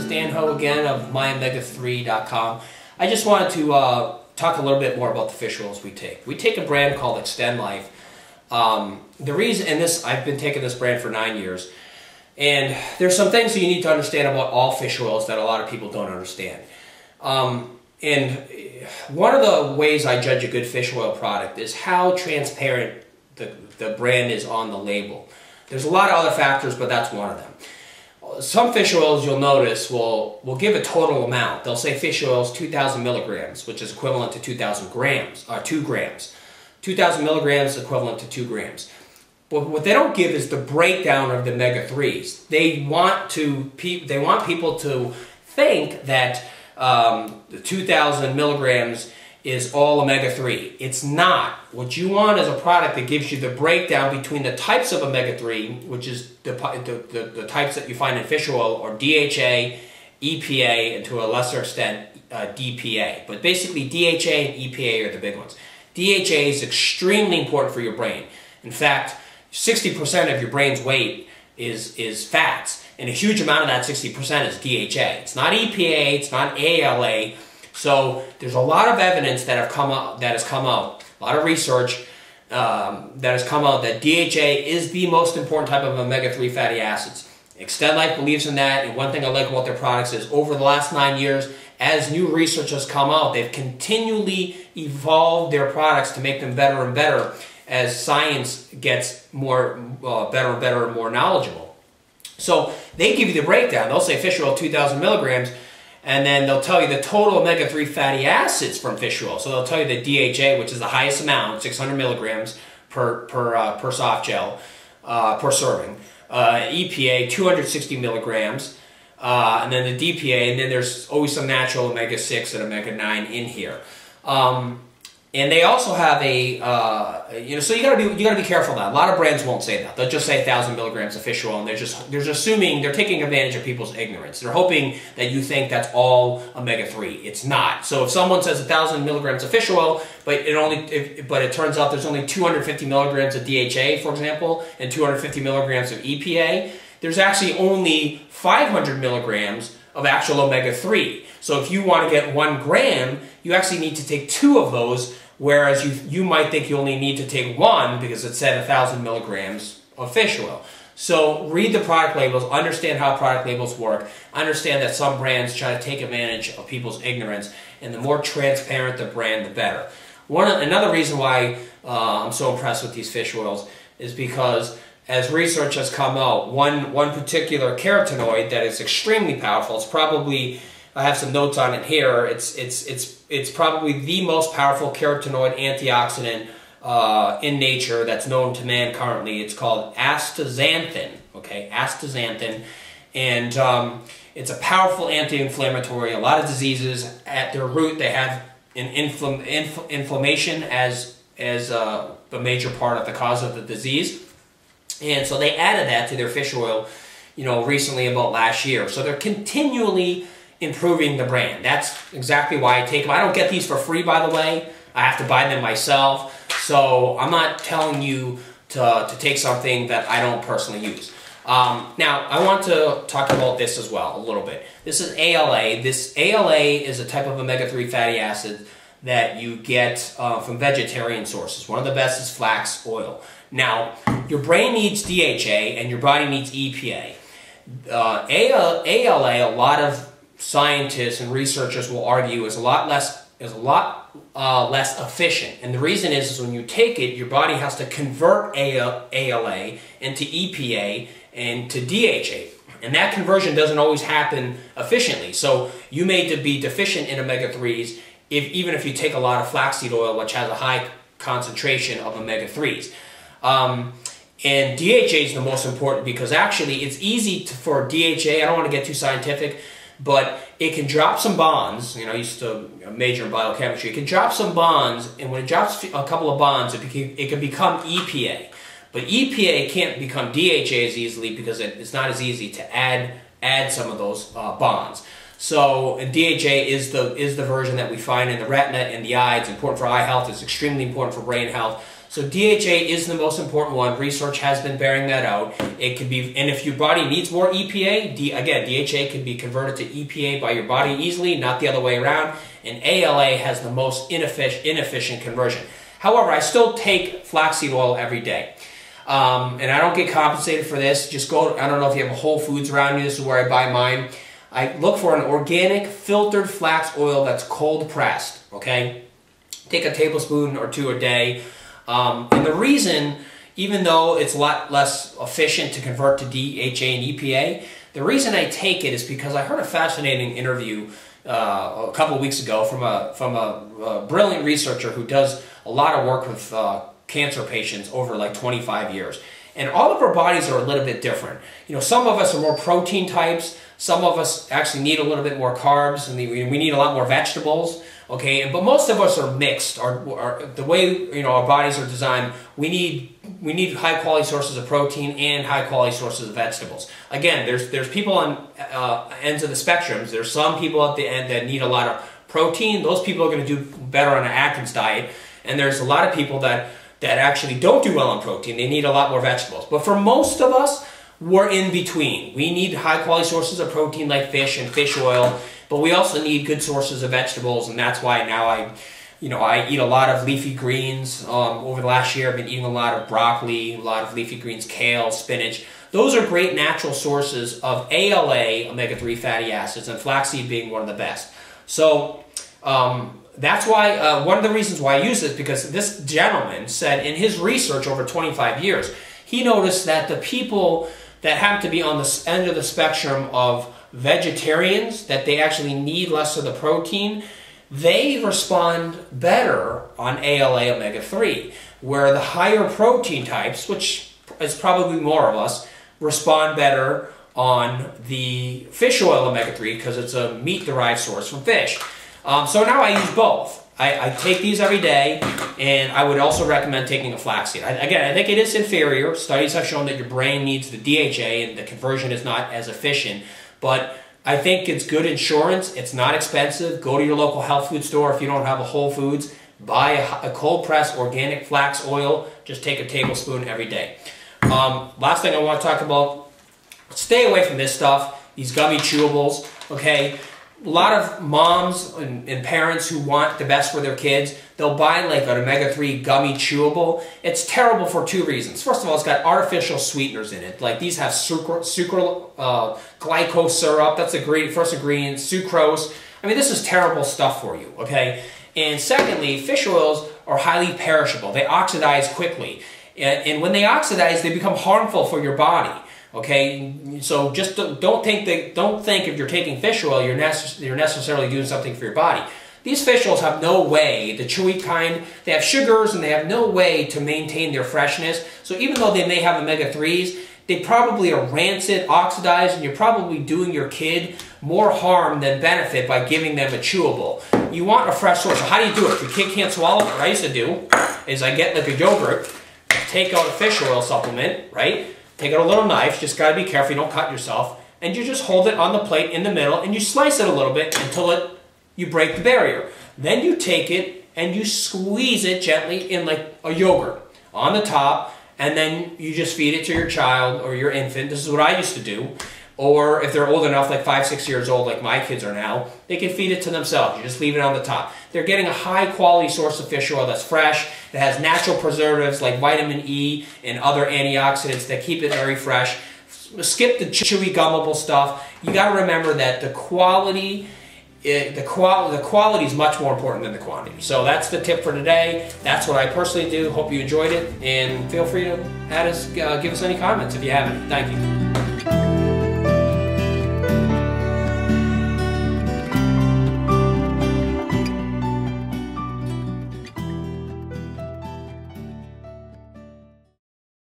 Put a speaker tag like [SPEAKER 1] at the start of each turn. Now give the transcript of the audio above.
[SPEAKER 1] Dan Ho again of myomega3.com. I just wanted to talk a little bit more about the fish oils we take. We take a brand called Extend Life. The reason, and this, I've been taking this brand for 9 years, and there's some things that you need to understand about all fish oils that a lot of people don't understand. And one of the ways I judge a good fish oil product is how transparent the brand is on the label. There's a lot of other factors, but that's one of them. Some fish oils, you'll notice, will give a total amount. They'll say fish oils 2,000 milligrams, which is equivalent to 2,000 grams, or 2 grams. 2,000 milligrams equivalent to 2 grams. But what they don't give is the breakdown of the omega-3s. They want people to think that the 2,000 milligrams is all omega-3. It's not. What you want is a product that gives you the breakdown between the types of omega-3, which is the types that you find in fish oil, or DHA, EPA, and to a lesser extent, DPA. But basically, DHA and EPA are the big ones. DHA is extremely important for your brain. In fact, 60% of your brain's weight is fats, and a huge amount of that 60% is DHA. It's not EPA, it's not ALA. So there's a lot of evidence that has come out, a lot of research that has come out that DHA is the most important type of omega-3 fatty acids. Extend Life believes in that, and one thing I like about their products is over the last 9 years, as new research has come out, they've continually evolved their products to make them better and better as science gets more better and better and more knowledgeable. So they give you the breakdown. They'll say fish oil 2,000 milligrams, and then they'll tell you the total omega-3 fatty acids from fish oil. So they'll tell you the DHA, which is the highest amount, 600 milligrams per soft gel, per serving. EPA, 260 milligrams. And then the DPA, and then there's always some natural omega-6 and omega-9 in here. And they also have a, so you gotta be careful of that. A lot of brands won't say that. They'll just say 1,000 milligrams of fish oil, and they're assuming, they're taking advantage of people's ignorance. They're hoping that you think that's all omega-3. It's not. So if someone says 1,000 milligrams of fish oil, but it turns out there's only 250 milligrams of DHA, for example, and 250 milligrams of EPA, there's actually only 500 milligrams of actual omega-3. So if you want to get 1 gram, you actually need to take 2 of those, whereas you might think you only need to take 1 because it said 1,000 milligrams of fish oil. So read the product labels, understand how product labels work, understand that some brands try to take advantage of people's ignorance, and the more transparent the brand, the better. Another reason why I'm so impressed with these fish oils is because as research has come out, one particular carotenoid that is extremely powerful, it's probably, I have some notes on it here, it's probably the most powerful carotenoid antioxidant in nature that's known to man currently. It's called astaxanthin, okay, astaxanthin, and it's a powerful anti-inflammatory. A lot of diseases, at their root, they have an inflammation as a major part of the cause of the disease. And so they added that to their fish oil, recently, about last year. So they're continually improving the brand. That's exactly why I take them. I don't get these for free, by the way. I have to buy them myself. So I'm not telling you to take something that I don't personally use. Now, I want to talk about this as well a little bit. This is ALA. This ALA is a type of omega-3 fatty acid that you get from vegetarian sources. One of the best is flax oil. Now, your brain needs DHA and your body needs EPA. ALA, a lot of scientists and researchers will argue, is a lot less efficient. And the reason is when you take it, your body has to convert ALA into EPA and to DHA. And that conversion doesn't always happen efficiently. So you may be deficient in omega-3s even if you take a lot of flaxseed oil, which has a high concentration of omega-3s. And DHA is the most important because actually it's easy for DHA, I don't want to get too scientific, but it can drop some bonds. I used to major in biochemistry. It can drop some bonds, and when it drops a couple of bonds, it can become EPA. But EPA can't become DHA as easily because it's not as easy to add some of those bonds. So DHA is the version that we find in the retina and the eye. It's important for eye health. It's extremely important for brain health. So DHA is the most important one. Research has been bearing that out. It could be, and if your body needs more EPA, again, DHA can be converted to EPA by your body easily, not the other way around. And ALA has the most inefficient conversion. However, I still take flaxseed oil every day. And I don't get compensated for this. Just go, I don't know if you have a Whole Foods around you, this is where I buy mine. I look for an organic filtered flax oil that's cold pressed, okay? Take a tablespoon or two a day. And the reason, even though it's a lot less efficient to convert to DHA and EPA, the reason I take it is because I heard a fascinating interview a couple of weeks ago from a brilliant researcher who does a lot of work with cancer patients over like 25 years. And all of our bodies are a little bit different. You know, some of us are more protein types. Some of us actually need a little bit more carbs, and we need a lot more vegetables. Okay, but most of us are mixed. The way our bodies are designed, we need high quality sources of protein and high quality sources of vegetables. Again, there's people on ends of the spectrums. There's some people at the end that need a lot of protein. Those people are going to do better on an Atkins diet, and there's a lot of people that actually don't do well on protein. They need a lot more vegetables. But for most of us, we're in between. We need high quality sources of protein like fish and fish oil, but we also need good sources of vegetables, and that's why now I eat a lot of leafy greens. Over the last year, I've been eating a lot of broccoli, a lot of leafy greens, kale, spinach. Those are great natural sources of ALA, omega-3 fatty acids, and flaxseed being one of the best. So that's why, one of the reasons why I use this, because this gentleman said in his research over 25 years, he noticed that the people that happen to be on the end of the spectrum of vegetarians, that they actually need less of the protein, they respond better on ALA omega-3, where the higher protein types, which is probably more of us, respond better on the fish oil omega-3 because it's a meat-derived source from fish. So now I use both. I take these every day, and I would also recommend taking a flaxseed. Again, I think it is inferior. Studies have shown that your brain needs the DHA, and the conversion is not as efficient. But I think it's good insurance. It's not expensive. Go to your local health food store if you don't have a Whole Foods. Buy a cold-pressed organic flax oil. Just take a tablespoon every day. Last thing I want to talk about, stay away from this stuff, these gummy chewables, okay? A lot of moms and parents who want the best for their kids, they'll buy like an omega-3 gummy chewable. It's terrible for two reasons. First of all, it's got artificial sweeteners in it. Like these have glycose syrup, that's the first ingredient, sucrose. I mean, this is terrible stuff for you, okay? And secondly, fish oils are highly perishable. They oxidize quickly. And when they oxidize, they become harmful for your body. Okay, so just don't think if you're taking fish oil, you're necessarily doing something for your body. These fish oils have no way, the chewy kind, they have sugars and they have no way to maintain their freshness. So even though they may have omega-3s, they probably are rancid, oxidized, and you're probably doing your kid more harm than benefit by giving them a chewable. You want a fresh source. So how do you do it? If your kid can't swallow it, what I used to do is I get like a yogurt, take out a fish oil supplement, right? Take out a little knife, just gotta be careful you don't cut yourself, and you just hold it on the plate in the middle and you slice it a little bit until you break the barrier. Then you take it and you squeeze it gently in like a yogurt on the top, and then you just feed it to your child or your infant. This is what I used to do. Or if they're old enough, like 5, 6 years old, like my kids are now, they can feed it to themselves. You just leave it on the top. They're getting a high-quality source of fish oil that's fresh. It has natural preservatives like vitamin E and other antioxidants that keep it very fresh. Skip the chewy, gummable stuff. You got to remember that the quality is much more important than the quantity. So that's the tip for today. That's what I personally do. Hope you enjoyed it, and feel free to give us any comments if you have any. Thank you.